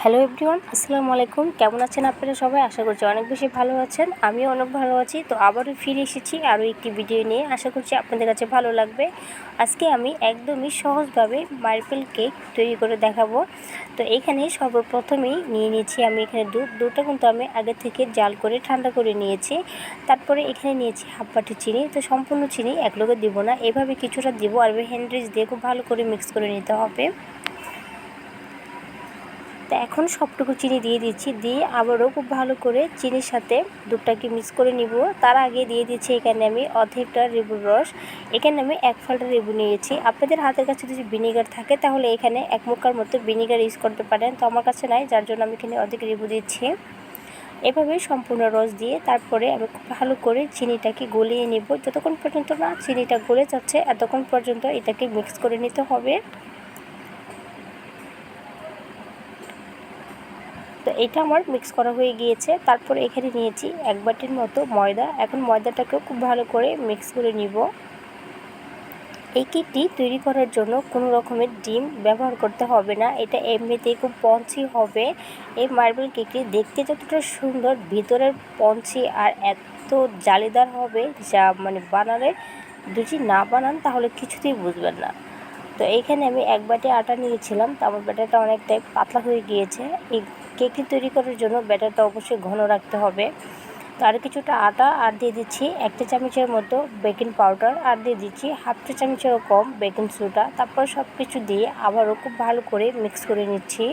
Hello everyone, আসসালামু আলাইকুম। কেমন আছেন আপনারা সবাই? আশা করছি অনেক বেশি ভালো আছেন। আমিও অনেক ভালো আছি। তো আবারও ফিরে এসেছি আরও একটি ভিডিও নিয়ে। আশা করছি আপনাদের কাছে ভালো লাগবে। আজকে আমি একদমই সহজভাবে মার্বেল কেক তৈরি করে দেখাবো। তো এখানে সর্বপ্রথমেই নিয়ে নিয়েছি আমি এখানে দুধটা কিন্তু আমি আগে থেকে জাল করে ঠান্ডা করে নিয়েছি। তারপরে এখানে নিয়েছি হাফ বাটি চিনি। তো সম্পূর্ণ চিনি একলগে দিব না, এভাবে কিছুটা দিব আর হ্যান্ড উইস্ক দিয়ে খুব ভালো করে মিক্স করে নিতে হবে। তো এখন সবটুকু চিনি দিয়ে দিচ্ছি, দিয়ে আবারও খুব ভালো করে চিনির সাথে দুধটাকে মিক্স করে নিব। তার আগে দিয়ে দিচ্ছি এখানে আমি অর্ধেকটা লেবুর রস। এখানে আমি 1 ফালটা লেবু নিয়েছি। আপনাদের হাতের কাছে যদি ভিনেগার থাকে তাহলে এখানে 1 মুখার মতো ভিনেগার ইউজ করতে পারেন। তো আমার কাছে নাই, যার জন্য আমি এখানে অর্ধেক লেবু দিচ্ছি। এভাবে সম্পূর্ণ রস দিয়ে তারপরে আমি খুব ভালো করে চিনিটাকে গলিয়ে নেব। যতক্ষণ পর্যন্ত না চিনিটা গলে যাচ্ছে এতক্ষণ পর্যন্ত এটাকে মিক্স করে নিতে হবে। তো এটা আমার মিক্স করা হয়ে গিয়েছে। তারপরে এখানে নিয়েছি 1 বাটির মতো ময়দা। এখন ময়দাটাকেও খুব ভালো করে মিক্স করে নিব। এই কেকটি তৈরি করার জন্য কোনো রকমের ডিম ব্যবহার করতে হবে না, এটা এমনিতেই খুব পঞ্চি হবে। এই মার্বেল কেকটি দেখতে যতটা সুন্দর, ভিতরের পঞ্চি আর এত জালিদার হবে যা বানালে যদি না বানান তাহলে কিছুতেই বুঝবেন না। তো এইখানে আমি 1 বাটি আটা নিয়েছিলাম। তো আমার ব্যাটারটা অনেকটাই পাতলা হয়ে গিয়েছে। এই কেকটি তৈরি করার জন্য ব্যাটারটা অবশ্যই ঘন রাখতে হবে। তো আর কিছুটা আটা আর দিয়ে দিচ্ছি 1 চা চামচের মতো বেকিং পাউডার, আর দিয়ে দিচ্ছি হাফ চা চামচেরও কম বেকিং সোডা। তারপর সব কিছু দিয়ে আবারও খুব ভালো করে মিক্স করে নিচ্ছি।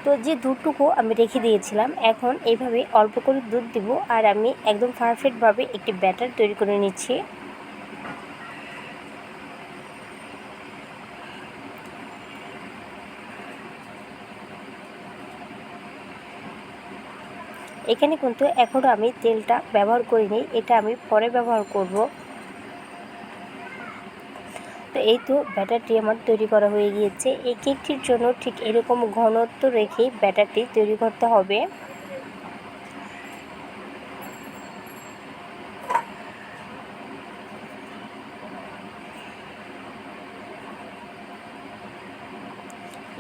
তো যে দুধটুকু আমি রেখে দিয়েছিলাম, এখন এইভাবে অল্প করে দুধ দিব আর আমি একদম পারফেক্টভাবে একটি ব্যাটার তৈরি করে নিচ্ছি। এখানে কিন্তু এখনও আমি তেলটা ব্যবহার করিনি, এটা আমি পরে ব্যবহার করব। তো এই তো ব্যাটারটি আমার তৈরি করা হয়ে গিয়েছে। এই কেকটির জন্য ঠিক এরকম ঘনত্ব রেখেই ব্যাটারটি তৈরি করতে হবে।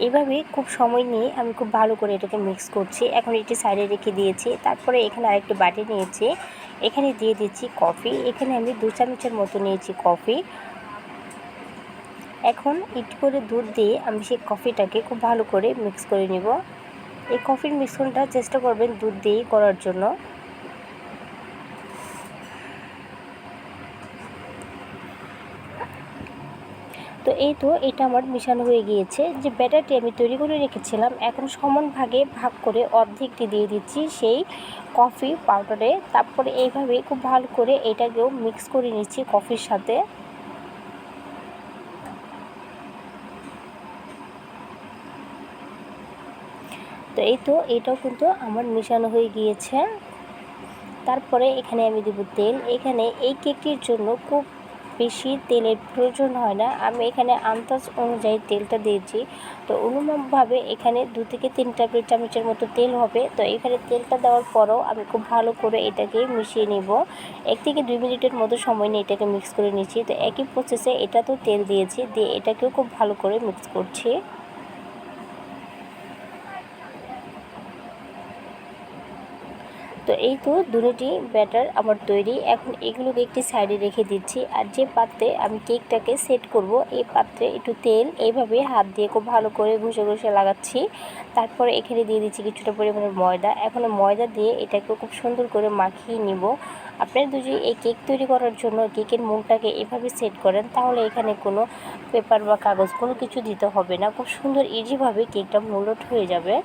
এভাবে খুব সময় নিয়ে আমি খুব ভালো করে এটাকে মিক্স করছি। এখন এটি সাইডে রেখে দিয়েছি। তারপরে এখানে আরেকটি বাটি নিয়েছি, এখানে দিয়ে দিচ্ছি কফি। এখানে আমি 2 চামচের মতো নিয়েছি কফি। এখন একটু করে দুধ দিয়ে আমি সেই কফিটাকে খুব ভালো করে মিক্স করে নিব। এই কফির মিশ্রণটা চেষ্টা করবেন দুধ দিয়েই করার জন্য। তো এই তো এটা আমার মিশানো হয়ে গিয়েছে। যে ব্যাটারটি আমি তৈরি করে রেখেছিলাম, এখন সমান ভাগে ভাগ করে অর্ধেকটি দিয়ে দিচ্ছি সেই কফি পাউডারে। তারপরে এইভাবে খুব ভালো করে এটাকেও মিক্স করে নিচ্ছি কফির সাথে। তো এই তো এটাও কিন্তু আমার মিশানো হয়ে গিয়েছে। তারপরে এখানে আমি দেব তেল। এখানে এই কেকটির জন্য খুব বেশি তেলের প্রয়োজন হয় না, আমি এখানে আন্দাজ অনুযায়ী তেলটা দিয়েছি। তো অনুমানভাবে এখানে 2 থেকে 3 টেবিল চামচের মতো তেল হবে। তো এখানে তেলটা দেওয়ার পরও আমি খুব ভালো করে এটাকে মিশিয়ে নেব। 1 থেকে 2 মিনিটের মতো সময় নিয়ে এটাকে মিক্স করে নিচ্ছি। তো একই প্রসেসে এটা তো তেল দিয়েছি, দিয়ে এটাকেও খুব ভালো করে মিক্স করছি। তো এই তো দুটি ব্যাটার আমার তৈরি। এখন এগুলোকে একটি সাইডে রেখে দিচ্ছি। আর যে পাত্রে আমি কেকটাকে সেট করব, এই পাত্রে একটু তেল এইভাবে হাত দিয়ে খুব ভালো করে ঘষে ঘষে লাগাচ্ছি। তারপরে এখানে দিয়ে দিচ্ছি কিছুটা পরিমাণে ময়দা। এখন ময়দা দিয়ে এটাকে খুব সুন্দর করে মাখিয়ে নিব। আপনারা যদি এই কেক তৈরি করার জন্য কেকের মুখটাকে এভাবে সেট করেন তাহলে এখানে কোনো পেপার বা কাগজ কোনো কিছু দিতে হবে না, খুব সুন্দর ইজিভাবে কেকটা মোল্ড হয়ে যাবে।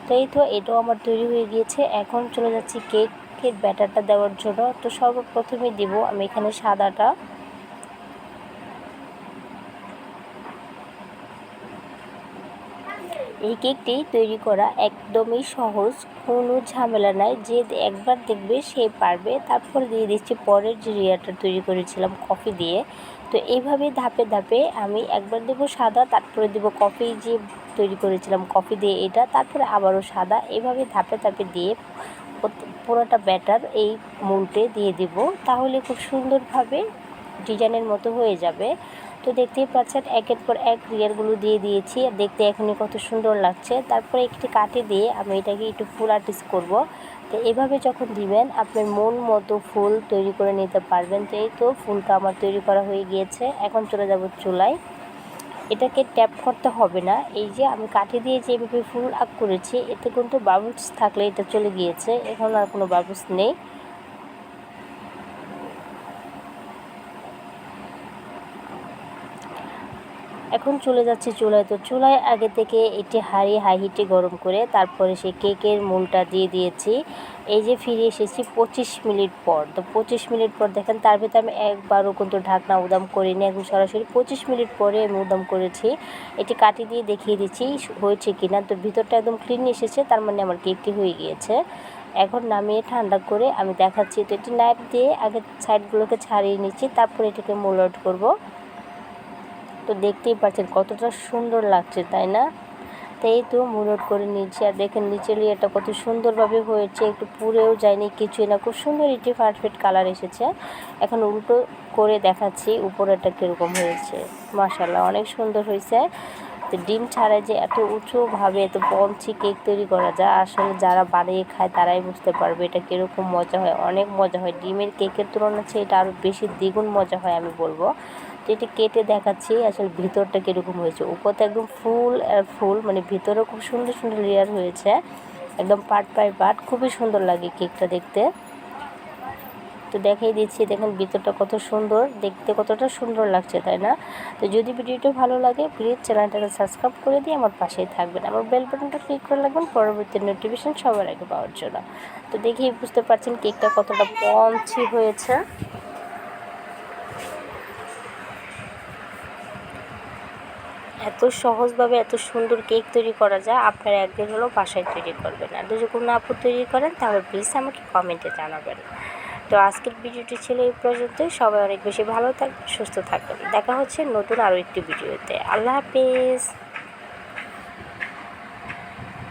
তো এই তো এটাও আমার তৈরি হয়ে গিয়েছে। এখন চলে যাচ্ছি কেকের ব্যাটারটা দেওয়ার জন্য। তো সর্বপ্রথমে দেব আমি এখানে সাদাটা। এই কেকটি তৈরি করা একদমই সহজ, কোনো ঝামেলা নাই, যে একবার দেখবে সে পারবে। তারপরে দিয়ে দিচ্ছি পরের যে লেয়ারটা তৈরি করেছিলাম কফি দিয়ে। তো এইভাবে ধাপে ধাপে আমি একবার দেবো সাদা, তারপরে দেবো কফি যে তৈরি করেছিলাম কফি দিয়ে এটা, তারপরে আবারও সাদা, এভাবে ধাপে ধাপে দিয়ে পুরোটা ব্যাটার এই মোল্ডে দিয়ে দেব। তাহলে খুব সুন্দরভাবে ডিজাইনের মতো হয়ে যাবে। তো দেখতেই পাচ্ছেন একের পর এক লেয়ারগুলো দিয়ে দিয়েছি, আর দেখতে এখনই কত সুন্দর লাগছে। তারপরে একটি কাঠি দিয়ে আমি এটাকে একটু ফুল আর্টিস্ট করব। তো এভাবে যখন দিবেন আপনার মন মতো ফুল তৈরি করে নিতে পারবেন। তো এই তো ফুলটা আমার তৈরি করা হয়ে গিয়েছে। এখন চলে যাব চুলায়। এটাকে ট্যাপ করতে হবে না, এই যে আমি কাঠি দিয়ে যে এভাবে ফুল আঁক করেছি এতে কিন্তু বাবলস থাকলে এটা চলে গিয়েছে, এখন আর কোনো বাবলস নেই। এখন চলে যাচ্ছি চুলায়। তো চুলায় আগে থেকে এটি হাই হিটে গরম করে তারপরে সেই কেকের মোলটা দিয়ে দিয়েছি। এই যে ফিরে এসেছি 25 মিনিট পর। তো 25 মিনিট পর দেখেন তার ভিতরে আমি একবারও কিন্তু ঢাকনা উদাম করিনি, একদম সরাসরি 25 মিনিট পরে আমি উদাম করেছি। এটি কাটি দিয়ে দেখিয়ে দিচ্ছি হয়েছে কিনা। তো ভিতরটা একদম ক্লিন এসেছে, তার মানে আমার কেকটি হয়ে গিয়েছে। এখন নামিয়ে ঠান্ডা করে আমি দেখাচ্ছি। তো এটি নাইফ দিয়ে আগে সাইডগুলোকে ছাড়িয়ে নিচ্ছি, তারপরে এটাকে মোল আউট করবো। তো দেখতেই পাচ্ছেন কতটা সুন্দর লাগছে, তাই না? তো এই তো মুরট করে নিয়েছি, আর দেখেন নিচের লেয়ারটা কত সুন্দরভাবে হয়েছে, একটু পুড়েও যায়নি, কিছুই না, খুব সুন্দর একটি পারফেক্ট কালার এসেছে। এখন উল্টো করে দেখাচ্ছি উপরেটা কীরকম হয়েছে। মাশাআল্লাহ অনেক সুন্দর হয়েছে। তো ডিম ছাড়াই যে এত উঁচুভাবে এত পঞ্চি কেক তৈরি করা যায়, আসলে যারা বানিয়ে খায় তারাই বুঝতে পারবে এটা কীরকম মজা হয়। অনেক মজা হয়, ডিমের কেকের তুলনায় চেয়ে এটা আরও বেশি দ্বিগুণ মজা হয় আমি বলবো। তো এটি কেটে দেখাচ্ছি আসলে ভিতরটা কীরকম হয়েছে। উপরটা একদম ফুল আর ফুল, মানে ভিতরেও খুব সুন্দর সুন্দর লেয়ার হয়েছে, একদম পার্ট বাই পার্ট, খুবই সুন্দর লাগে কেকটা দেখতে। তো দেখাই দিচ্ছি, দেখেন ভিতরটা কত সুন্দর দেখতে, কতটা সুন্দর লাগছে, তাই না? তো যদি ভিডিওটা ভালো লাগে প্লিজ চ্যানেলটাকে সাবস্ক্রাইব করে দিয়ে আমার পাশেই থাকবেন, আমার বেল বাটনটা ক্লিক করে রাখবেন পরবর্তী নোটিফিকেশন সবার আগে পাওয়ার জন্য। তো দেখেই বুঝতে পারছেন কেকটা কতটা পঞ্চি হয়েছে। এত সহজভাবে এত সুন্দর কেক তৈরি করা যায়, আপনারা একদিন হলেও বাসায় তৈরি করবেন। আর যদি কোনো আপু তৈরি করেন তাহলে প্লিজ আমাকে কমেন্টে জানাবেন। তো আজকের ভিডিওটি ছিল এই পর্যন্তই। সবাই অনেক বেশি ভালো থাকবেন, সুস্থ থাকবেন। দেখা হচ্ছে নতুন আরও একটি ভিডিওতে। আল্লাহ হাফিজ।